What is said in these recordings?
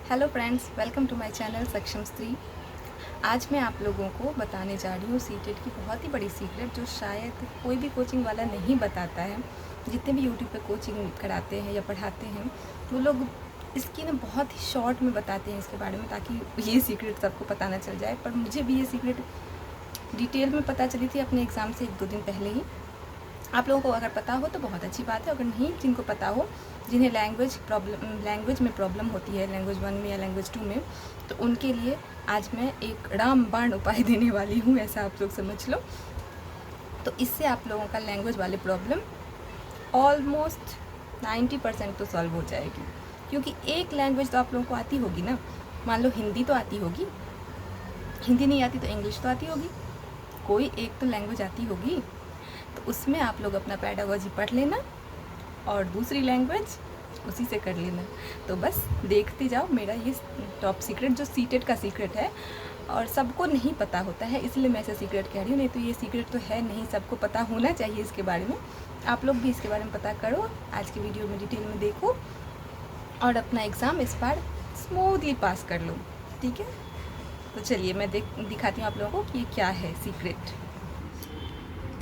Hello friends, welcome to my channel Saksham Stree. आज मैं आप लोगों को बताने जा रही हूँ सीटेट की बहुत ही बड़ी सीक्रेट जो शायद कोई भी कोचिंग वाला नहीं बताता है। जितने भी यूट्यूब पे कोचिंग कराते हैं या पढ़ाते हैं वो लोग इसकी ना बहुत ही शॉर्ट में बताते हैं इसके बारे में, ताकि ये सीक्रेट सबको पता ना चल जाए। पर मुझे भी ये सीक्रेट डिटेल में पता चली थी अपने एग्ज़ाम से 1-2 दिन पहले ही। आप लोगों को अगर पता हो तो बहुत अच्छी बात है, अगर नहीं जिनको पता हो, जिन्हें लैंग्वेज में प्रॉब्लम होती है, लैंग्वेज 1 में या लैंग्वेज 2 में, तो उनके लिए आज मैं एक रामबाण उपाय देने वाली हूँ, ऐसा आप लोग समझ लो। तो इससे आप लोगों का लैंग्वेज वाले प्रॉब्लम ऑलमोस्ट 90% तो सॉल्व हो जाएगी। क्योंकि एक लैंग्वेज तो आप लोगों को आती होगी ना। मान लो हिंदी तो आती होगी, हिंदी नहीं आती तो इंग्लिश तो आती होगी, कोई एक तो लैंग्वेज आती होगी। तो उसमें आप लोग अपना पेडागोजी पढ़ लेना और दूसरी लैंग्वेज उसी से कर लेना। तो बस देखते जाओ मेरा ये टॉप सीक्रेट जो सीटेट का सीक्रेट है, और सबको नहीं पता होता है, इसलिए मैं ऐसा सीक्रेट कह रही हूँ। नहीं तो ये सीक्रेट तो है नहीं, सबको पता होना चाहिए इसके बारे में। आप लोग भी इसके बारे में पता करो, आज की वीडियो में डिटेल में देखो और अपना एग्ज़ाम इस बार स्मूथली पास कर लो, ठीक है। तो चलिए मैं दिखाती हूँ आप लोगों को कि ये क्या है सीक्रेट।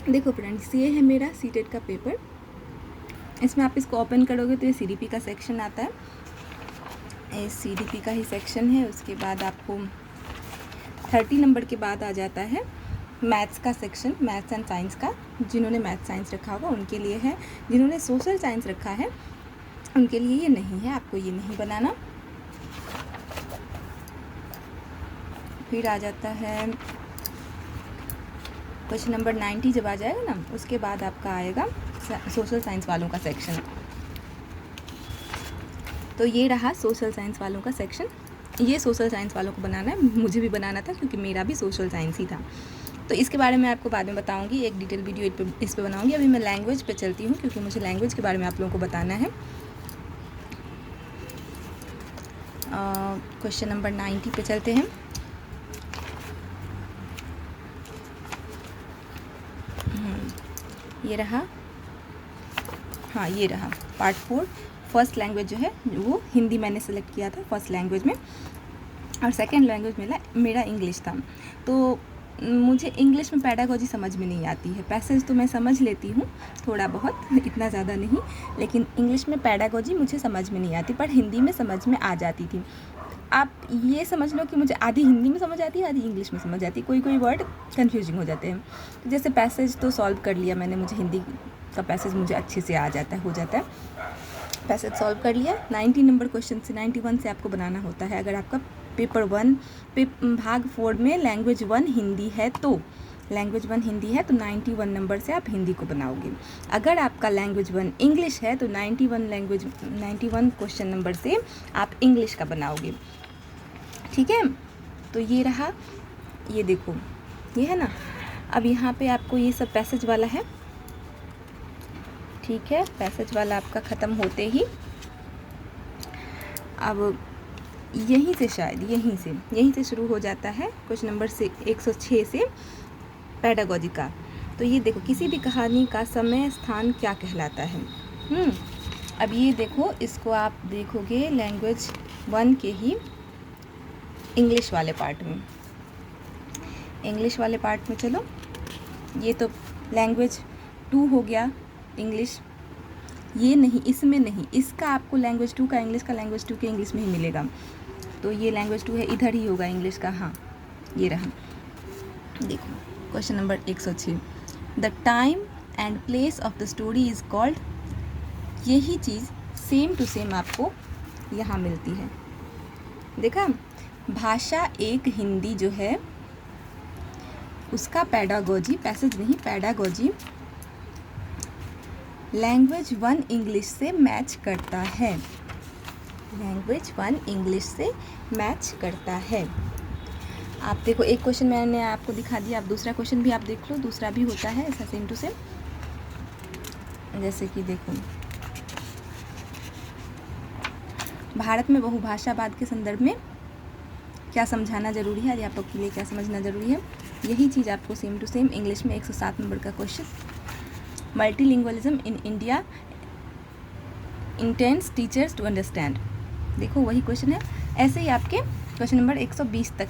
देखो फ्रेंड्स, ये है मेरा सीटेट का पेपर। इसमें आप इसको ओपन करोगे तो ये सीडीपी का सेक्शन आता है, ये सीडीपी का ही सेक्शन है। उसके बाद आपको 30 नंबर के बाद आ जाता है मैथ्स का सेक्शन, मैथ्स एंड साइंस का। जिन्होंने मैथ्स साइंस रखा होगा उनके लिए है, जिन्होंने सोशल साइंस रखा है उनके लिए ये नहीं है, आपको ये नहीं बनाना। फिर आ जाता है क्वेश्चन नंबर 90 जब आ जाएगा ना, उसके बाद आपका आएगा सोशल साइंस वालों का सेक्शन। तो ये रहा सोशल साइंस वालों का सेक्शन। ये सोशल साइंस वालों को बनाना है, मुझे भी बनाना था क्योंकि मेरा भी सोशल साइंस ही था। तो इसके बारे में आपको बाद में बताऊंगी, एक डिटेल वीडियो इस पे बनाऊंगी। अभी मैं लैंग्वेज पे चलती हूँ क्योंकि मुझे लैंग्वेज के बारे में आप लोगों को बताना है। क्वेश्चन नंबर 90 पे चलते हैं। ये रहा, हाँ ये रहा पार्ट 4। फर्स्ट लैंग्वेज जो है वो हिंदी मैंने सेलेक्ट किया था फर्स्ट लैंग्वेज में, और सेकंड लैंग्वेज मेरा इंग्लिश था। तो मुझे इंग्लिश में पेडागोजी समझ में नहीं आती है। पैसेज तो मैं समझ लेती हूँ थोड़ा बहुत, इतना ज़्यादा नहीं, लेकिन इंग्लिश में पेडागोजी मुझे समझ में नहीं आती, पर हिंदी में समझ में आ जाती थी। आप ये समझ लो कि मुझे आधी हिंदी में समझ आती है, आधी इंग्लिश में समझ आती है, कोई वर्ड कन्फ्यूजिंग हो जाते हैं। तो जैसे पैसेज तो सॉल्व कर लिया मैंने, मुझे हिंदी का पैसेज मुझे अच्छे से आ जाता है, हो जाता है, पैसेज सॉल्व कर लिया। 90 नंबर क्वेश्चन से 91 से आपको बनाना होता है। अगर आपका पेपर 1 भाग 4 में लैंग्वेज 1 हिंदी है तो लैंग्वेज 1 हिंदी है तो 91 नंबर से आप हिंदी को बनाओगे। अगर आपका लैंग्वेज 1 इंग्लिश है तो 91 क्वेश्चन नंबर से आप इंग्लिश का बनाओगे, ठीक है। तो ये रहा, ये देखो ये है ना। अब यहाँ पे आपको ये सब पैसेज वाला है, ठीक है। पैसेज वाला आपका ख़त्म होते ही अब यहीं से शायद यहीं से शुरू हो जाता है क्वेश्चन नंबर 106 से पेडागोजी का। तो ये देखो, किसी भी कहानी का समय स्थान क्या कहलाता है। अब ये देखो, इसको आप देखोगे लैंग्वेज 1 के ही इंग्लिश वाले पार्ट में। चलो, ये तो लैंग्वेज 2 हो गया इंग्लिश, ये नहीं, इसमें नहीं, इसका आपको लैंग्वेज 2 का इंग्लिश का लैंग्वेज 2 के इंग्लिश में ही मिलेगा। तो ये लैंग्वेज 2 है, इधर ही होगा इंग्लिश का। हाँ ये रहा, देखो question number 106, the time and place of the story is called. यही चीज़ सेम टू सेम आपको यहाँ मिलती है। देखा, भाषा एक हिंदी जो है उसका पेडागोजी, पैसेज नहीं पेडागोजी, लैंग्वेज 1 इंग्लिश से मैच करता है। लैंग्वेज 1 इंग्लिश से मैच करता है। आप देखो, एक क्वेश्चन मैंने आपको दिखा दिया, आप दूसरा क्वेश्चन भी आप देख लो, दूसरा भी होता है ऐसा सेम टू सेम। जैसे कि देखो, भारत में बहुभाषावाद के संदर्भ में क्या समझाना ज़रूरी है, या आप लोग के लिए क्या समझना ज़रूरी है। यही चीज़ आपको सेम टू सेम इंग्लिश में 107 नंबर का question, multilingualism in India intense teachers to understand. देखो वही क्वेश्चन है, ऐसे ही आपके क्वेश्चन नंबर 120 तक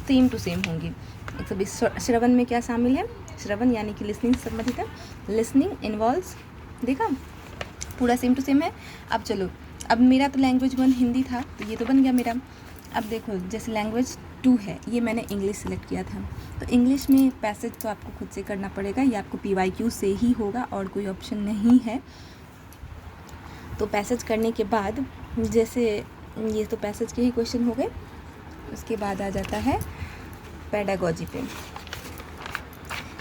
सेम टू सेम होंगे। 120 श्रवण में क्या शामिल है, श्रवण यानी कि लिसनिंग से संबंधित है, लिसनिंग इन्वॉल्व्स, देखा पूरा सेम टू सेम है। अब चलो, अब मेरा तो लैंग्वेज 1 हिंदी था तो ये तो बन गया मेरा। अब देखो जैसे लैंग्वेज 2 है, ये मैंने इंग्लिश सेलेक्ट किया था, तो इंग्लिश में पैसेज तो आपको खुद से करना पड़ेगा, ये आपको PYQ से ही होगा और कोई ऑप्शन नहीं है। तो पैसेज करने के बाद जैसे ये तो पैसेज के ही क्वेश्चन हो गए, उसके बाद आ जाता है पेडागोजी पे।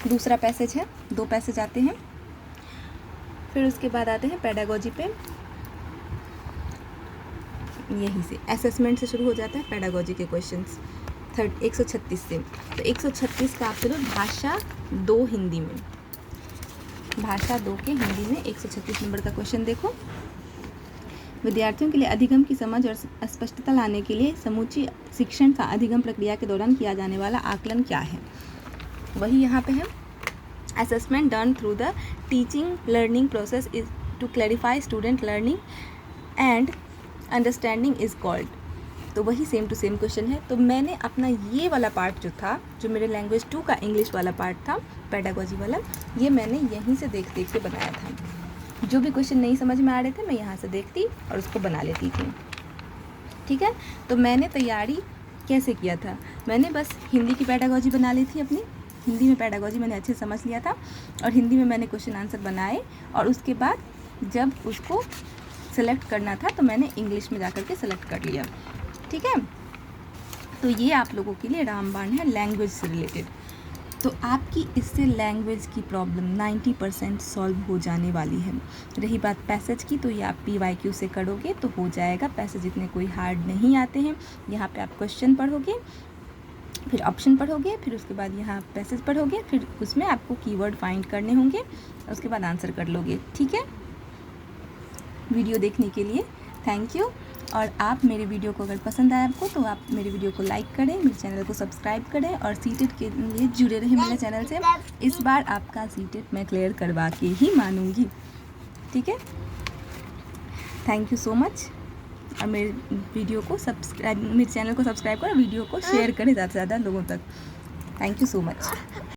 दूसरा पैसेज है, 2 पैसेज आते हैं, फिर उसके बाद आते हैं पेडागोजी पे। यहीं से असेसमेंट से शुरू हो जाता है पेडागोजी के क्वेश्चंस 136 से। तो 136 का आप चलो भाषा 2 हिंदी में, भाषा 2 के हिंदी में 136 नंबर का क्वेश्चन देखो। विद्यार्थियों के लिए अधिगम की समझ और स्पष्टता लाने के लिए समूची शिक्षण का अधिगम प्रक्रिया के दौरान किया जाने वाला आकलन क्या है। वही यहाँ पे है, assessment done through the teaching learning process is to clarify student learning and understanding is called. तो वही सेम टू सेम क्वेश्चन है। तो मैंने अपना ये वाला पार्ट जो था, जो मेरे लैंग्वेज 2 का इंग्लिश वाला पार्ट था, पेडागोजी वाला, ये मैंने यहीं से देख देख के बनाया था। जो भी क्वेश्चन नहीं समझ में आ रहे थे मैं यहाँ से देखती और उसको बना लेती थी, ठीक है। तो मैंने तैयारी कैसे किया था, मैंने बस हिंदी की पेडागोजी बना ली थी अपनी, हिंदी में पेडागोजी मैंने अच्छे समझ लिया था और हिंदी में मैंने क्वेश्चन आंसर बनाए, और उसके बाद जब उसको सेलेक्ट करना था तो मैंने इंग्लिश में जाकर के सेलेक्ट कर लिया, ठीक है। तो ये आप लोगों के लिए रामबाण है लैंग्वेज से रिलेटेड। तो आपकी इससे लैंग्वेज की प्रॉब्लम 90% सॉल्व हो जाने वाली है। रही बात पैसेज की, तो ये आप PYQ से करोगे तो हो जाएगा। पैसेज इतने कोई हार्ड नहीं आते हैं। यहाँ पे आप क्वेश्चन पढ़ोगे, फिर ऑप्शन पढ़ोगे, फिर उसके बाद यहाँ पैसेज पढ़ोगे, फिर उसमें आपको कीवर्ड फाइंड करने होंगे, उसके बाद आंसर कर लोगे, ठीक है। वीडियो देखने के लिए थैंक यू। और आप मेरे वीडियो को अगर पसंद आया आपको तो आप मेरे वीडियो को लाइक करें, मेरे चैनल को सब्सक्राइब करें और सीटेट के लिए जुड़े रहें मेरे चैनल से। इस बार आपका सीटेट मैं क्लियर करवा के ही मानूंगी, ठीक है। Thank you so much. और मेरे वीडियो को सब्सक्राइब, मेरे चैनल को सब्सक्राइब करें, वीडियो को शेयर करें ज़्यादा से ज़्यादा लोगों तक। Thank you so much.